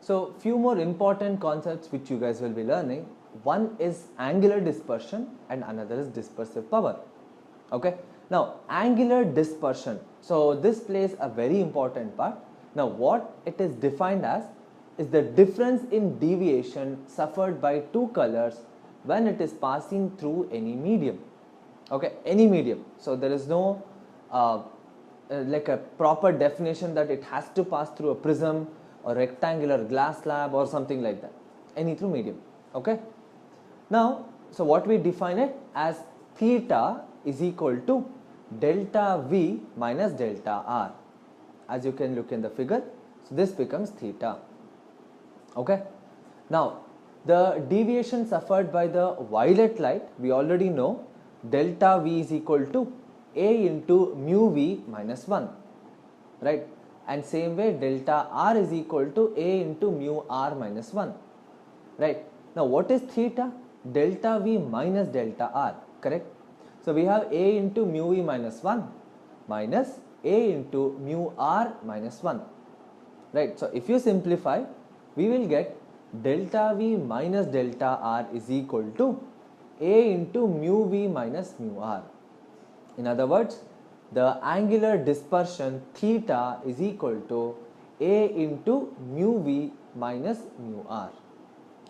So few more important concepts which you guys will be learning. One is angular dispersion and another is dispersive power. Okay, now angular dispersion, so this plays a very important part. Now what it is defined as is the difference in deviation suffered by two colors when it is passing through any medium. Okay, any medium. So there is no like a proper definition that it has to pass through a prism or rectangular glass slab or something like that, any through medium. Okay, now so what we define it as, theta is equal to delta V minus delta R. As you can look in the figure, so this becomes theta. Okay, now the deviation suffered by the violet light, we already know delta V is equal to A into mu V minus 1, right? And same way delta R is equal to A into mu R minus 1, right? Now what is theta? Delta V minus delta R, correct? So we have A into mu V minus 1 minus A into mu R minus 1, right? So if you simplify, we will get delta V minus delta R is equal to A into mu V minus mu R. In other words, the angular dispersion theta is equal to A into mu V minus mu R.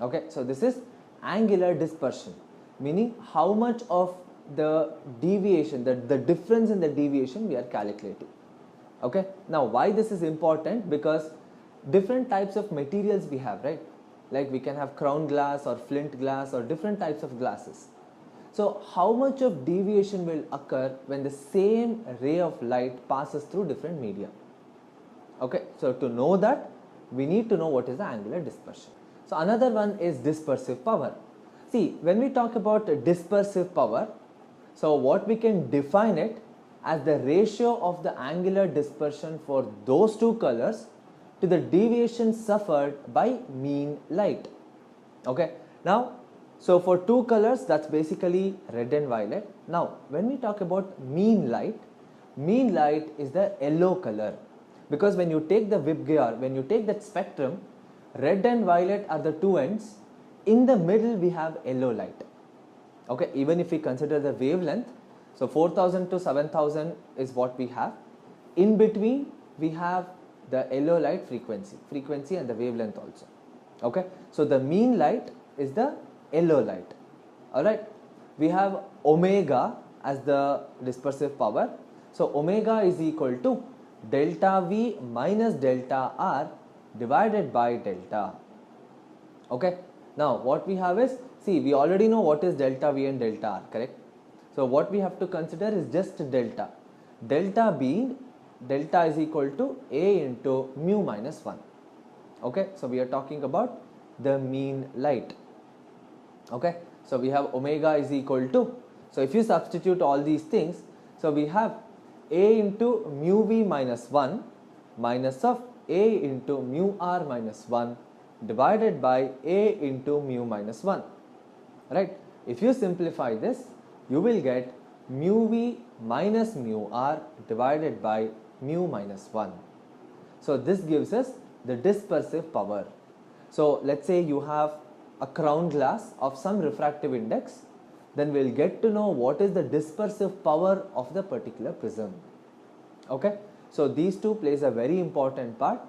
Okay, so this is angular dispersion, meaning how much of the deviation, the difference in the deviation we are calculating. Okay, now why this is important? Because different types of materials we have, right? Like we can have crown glass or flint glass or different types of glasses. So how much of deviation will occur when the same ray of light passes through different media? Okay, so to know that, we need to know what is the angular dispersion. So another one is dispersive power. See, when we talk about dispersive power, so what we can define it as the ratio of the angular dispersion for those two colors to the deviation suffered by mean light. Okay, now so for two colors, that's basically red and violet. Now when we talk about mean light is the yellow color, because when you take the VIBGYOR, when you take that spectrum, red and violet are the two ends, in the middle we have yellow light. Okay, even if we consider the wavelength, so 4000 to 7000 is what we have. In between we have the yellow light frequency and the wavelength also. Okay, so the mean light is the yellow light. Alright, we have omega as the dispersive power. So omega is equal to delta V minus delta R divided by delta. Okay, now what we have is, see, we already know what is delta V and delta R, correct? So what we have to consider is just delta. Delta being, delta is equal to A into mu minus 1. Okay, so we are talking about the mean light. Okay, so we have omega is equal to, so if you substitute all these things, so we have A into mu V minus 1 minus of A into mu R minus 1 divided by A into mu minus 1, right? If you simplify this, you will get mu V minus mu R divided by mu minus 1. So this gives us the dispersive power. So let's say you have a crown glass of some refractive index, then we'll get to know what is the dispersive power of the particular prism. Okay, so these two plays a very important part,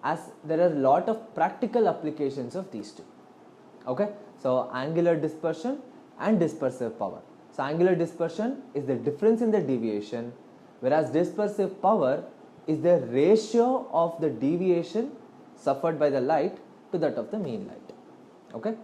as there are a lot of practical applications of these two. Okay, so angular dispersion and dispersive power. So angular dispersion is the difference in the deviation, whereas dispersive power is the ratio of the deviation suffered by the light to that of the mean light. Okay.